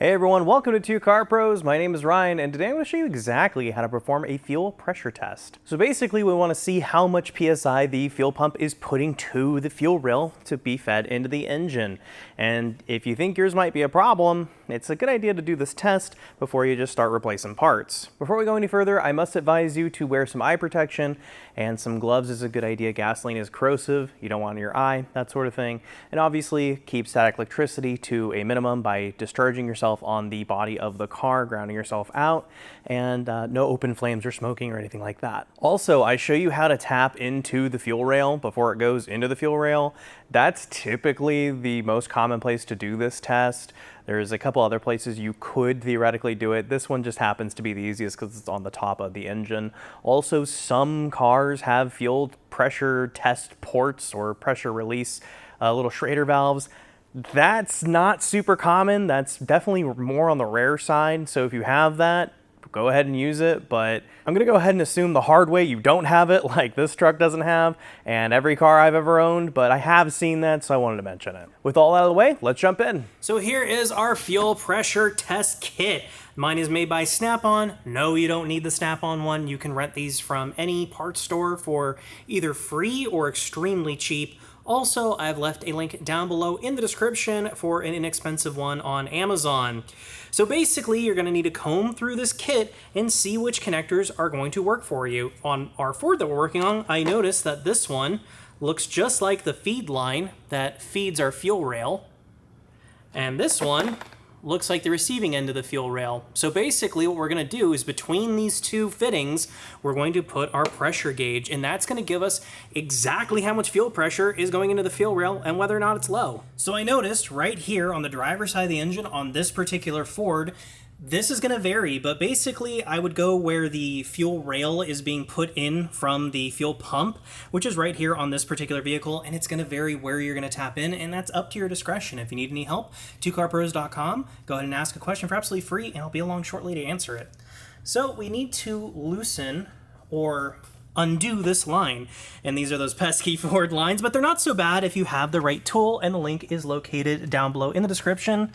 Hey everyone, welcome to Two Car Pros. My name is Ryan, and today I'm going to show you exactly how to perform a fuel pressure test. So basically, we want to see how much PSI the fuel pump is putting to the fuel rail to be fed into the engine. And if you think yours might be a problem, it's a good idea to do this test before you just start replacing parts. Before we go any further, I must advise you to wear some eye protection, and some gloves is a good idea. Gasoline is corrosive, you don't want it in your eye, that sort of thing. And obviously, keep static electricity to a minimum by discharging yourself on the body of the car, grounding yourself out, and no open flames or smoking or anything like that. Also, I show you how to tap into the fuel rail before it goes into the fuel rail. That's typically the most common place to do this test. There's a couple other places you could theoretically do it. This one just happens to be the easiest because it's on the top of the engine. Also, some cars have fuel pressure test ports or pressure release little Schrader valves. That's not super common. That's definitely more on the rare side. So if you have that, go ahead and use it. But I'm gonna go ahead and assume the hard way you don't have it, like this truck doesn't have, and every car I've ever owned, but I have seen that, so I wanted to mention it. With all out of the way, let's jump in. So here is our fuel pressure test kit. Mine is made by Snap-on. No, you don't need the Snap-on one. You can rent these from any parts store for either free or extremely cheap. Also, I've left a link down below in the description for an inexpensive one on Amazon. So basically, you're going to need to comb through this kit and see which connectors are going to work for you. On our Ford that we're working on, I noticed that this one looks just like the feed line that feeds our fuel rail. And this one looks like the receiving end of the fuel rail. So basically what we're going to do is between these two fittings, we're going to put our pressure gauge, and that's going to give us exactly how much fuel pressure is going into the fuel rail and whether or not it's low. So I noticed right here on the driver's side of the engine on this particular Ford, this is going to vary, but basically I would go where the fuel rail is being put in from the fuel pump, which is right here on this particular vehicle, and it's going to vary where you're going to tap in, and that's up to your discretion. If you need any help, twocarpros.com, go ahead and ask a question for absolutely free, and I'll be along shortly to answer it. So we need to loosen or undo this line, and these are those pesky Ford lines, but they're not so bad if you have the right tool, and the link is located down below in the description.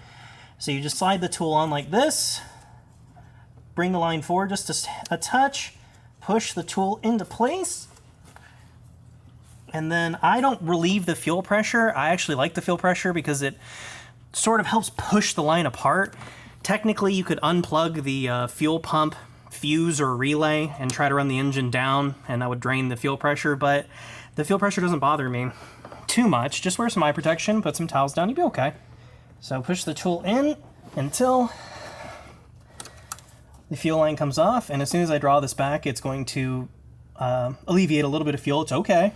So you just slide the tool on like this, bring the line forward just a touch, push the tool into place, and then I don't relieve the fuel pressure. I actually like the fuel pressure because it sort of helps push the line apart. Technically, you could unplug the fuel pump fuse or relay and try to run the engine down, and that would drain the fuel pressure, but the fuel pressure doesn't bother me too much. Just wear some eye protection, put some towels down, you'll be okay. So push the tool in until the fuel line comes off, and as soon as I draw this back, it's going to alleviate a little bit of fuel. It's okay.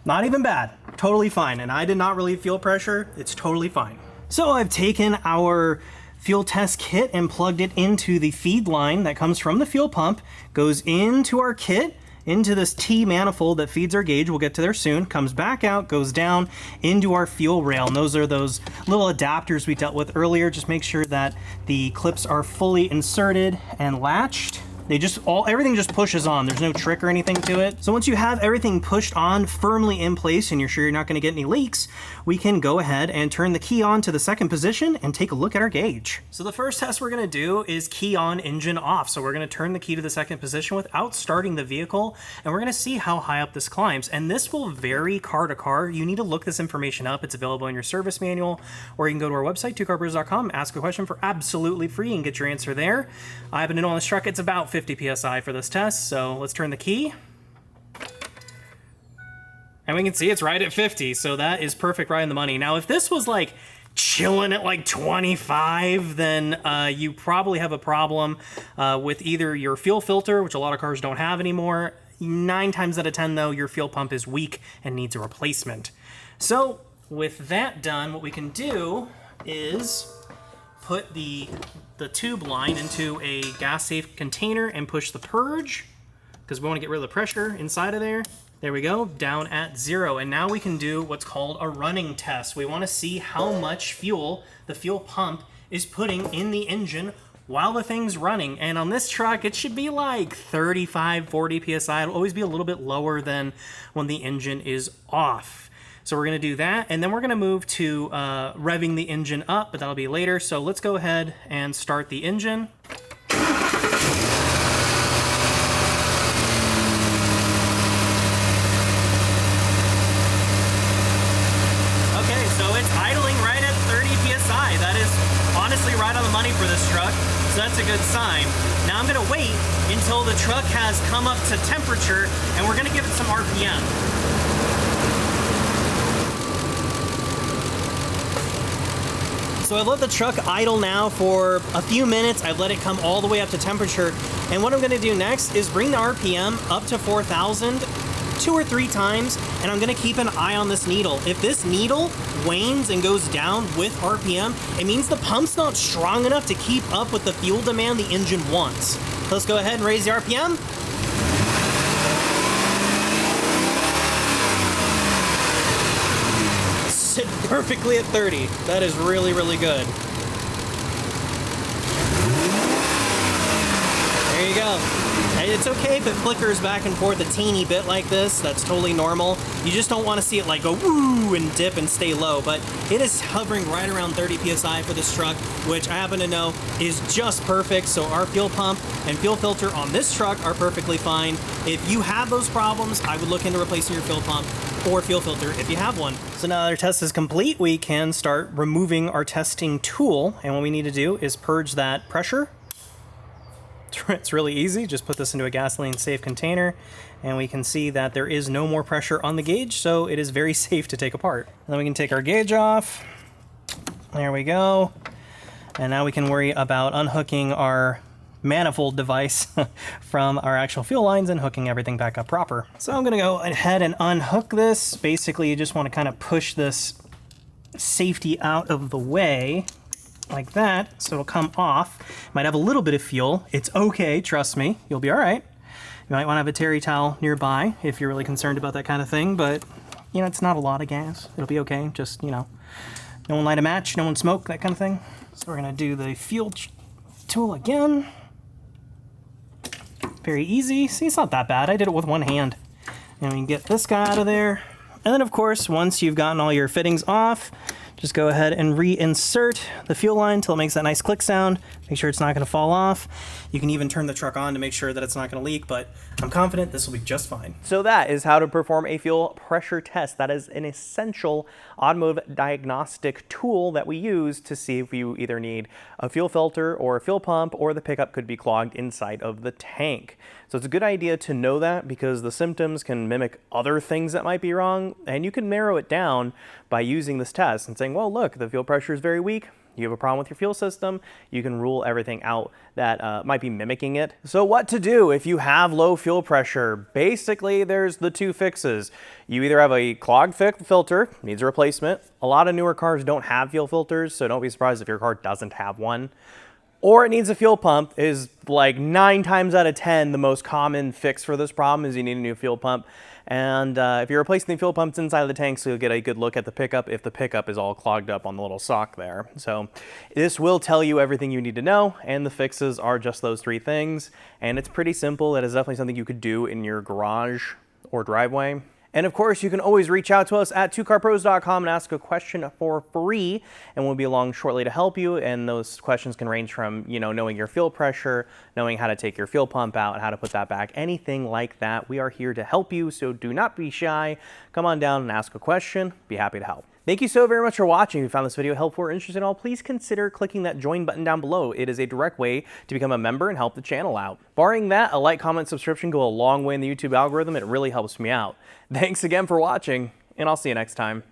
Not even bad. Totally fine. And I did not relieve fuel pressure. It's totally fine. So I've taken our fuel test kit and plugged it into the feed line that comes from the fuel pump, goes into our kit, into this T manifold that feeds our gauge. We'll get to there soon. Comes back out, goes down into our fuel rail. And those are those little adapters we dealt with earlier. Just make sure that the clips are fully inserted and latched. Everything just pushes on. There's no trick or anything to it. So once you have everything pushed on firmly in place and you're sure you're not going to get any leaks, we can go ahead and turn the key on to the second position and take a look at our gauge. So the first test we're going to do is key on, engine off. So we're going to turn the key to the second position without starting the vehicle, and we're going to see how high up this climbs. And this will vary car to car. You need to look this information up. It's available in your service manual, or you can go to our website, twocarpros.com, ask a question for absolutely free and get your answer there. I happen to know on this truck it's about 50 PSI for this test, so let's turn the key. And we can see it's right at 50, so that is perfect, right in the money. Now, if this was like chilling at like 25, then you probably have a problem with either your fuel filter, which a lot of cars don't have anymore. 9 times out of 10, though, your fuel pump is weak and needs a replacement. So with that done, what we can do is put the tube line into a gas-safe container and push the purge, because we want to get rid of the pressure inside of there. There we go, down at 0. And now we can do what's called a running test. We want to see how much fuel the fuel pump is putting in the engine while the thing's running. And on this truck, it should be like 35, 40 PSI. It'll always be a little bit lower than when the engine is off. So we're going to do that, and then we're going to move to revving the engine up, but that'll be later. So let's go ahead and start the engine. Okay, so it's idling right at 30 PSI. That is honestly right on the money for this truck, so that's a good sign. Now I'm gonna wait until the truck has come up to temperature, and we're gonna give it some RPM. So I've let the truck idle now for a few minutes. I've let it come all the way up to temperature, and what I'm gonna do next is bring the RPM up to 4,000 2 or 3 times, and I'm gonna keep an eye on this needle. If this needle wanes and goes down with RPM, it means the pump's not strong enough to keep up with the fuel demand the engine wants. So let's go ahead and raise the RPM. Sit perfectly at 30. That is really, really good. There you go. It's okay if it flickers back and forth a teeny bit like this. That's totally normal. You just don't want to see it like go woo and dip and stay low, but it is hovering right around 30 PSI for this truck, which I happen to know is just perfect. So our fuel pump and fuel filter on this truck are perfectly fine. If you have those problems, I would look into replacing your fuel pump or fuel filter if you have one. So now that our test is complete, we can start removing our testing tool. And what we need to do is purge that pressure. It's really easy. Just put this into a gasoline safe container, and we can see that there is no more pressure on the gauge, so it is very safe to take apart. And then we can take our gauge off. There we go. And now we can worry about unhooking our manifold device from our actual fuel lines and hooking everything back up proper. So I'm gonna go ahead and unhook this. Basically, you just want to kind of push this safety out of the way like that, so it'll come off. Might have a little bit of fuel. It's okay, trust me, you'll be all right. You might want to have a terry towel nearby if you're really concerned about that kind of thing, but you know, it's not a lot of gas. It'll be okay. Just, you know, no one light a match, no one smoke, that kind of thing. So we're gonna do the fuel tool again. Very easy. See, it's not that bad. I did it with one hand. And we can get this guy out of there. And then of course, once you've gotten all your fittings off, just go ahead and reinsert the fuel line until it makes that nice click sound. Make sure it's not going to fall off. You can even turn the truck on to make sure that it's not going to leak, but I'm confident this will be just fine. So that is how to perform a fuel pressure test. That is an essential automotive diagnostic tool that we use to see if you either need a fuel filter or a fuel pump, or the pickup could be clogged inside of the tank. So it's a good idea to know that, because the symptoms can mimic other things that might be wrong, and you can narrow it down by using this test and saying, well, look, the fuel pressure is very weak. You have a problem with your fuel system. You can rule everything out that might be mimicking it. So what to do if you have low fuel pressure? Basically, there's the 2 fixes. You either have a clogged filter, needs a replacement. A lot of newer cars don't have fuel filters, so don't be surprised if your car doesn't have one. Or it needs a fuel pump. Is like 9 times out of 10 the most common fix for this problem is you need a new fuel pump. And if you're replacing the fuel pumps inside of the tank, so you'll get a good look at the pickup if the pickup is all clogged up on the little sock there. So this will tell you everything you need to know, and the fixes are just those 3 things. And it's pretty simple. It is definitely something you could do in your garage or driveway. And of course, you can always reach out to us at 2carpros.com and ask a question for free, and we'll be along shortly to help you. And those questions can range from, you know, knowing your fuel pressure, knowing how to take your fuel pump out, and how to put that back, anything like that. We are here to help you, so do not be shy. Come on down and ask a question. Be happy to help. Thank you so very much for watching. If you found this video helpful or interesting at all, please consider clicking that join button down below. It is a direct way to become a member and help the channel out. Barring that, a like, comment, subscription go a long way in the YouTube algorithm. It really helps me out. Thanks again for watching, and I'll see you next time.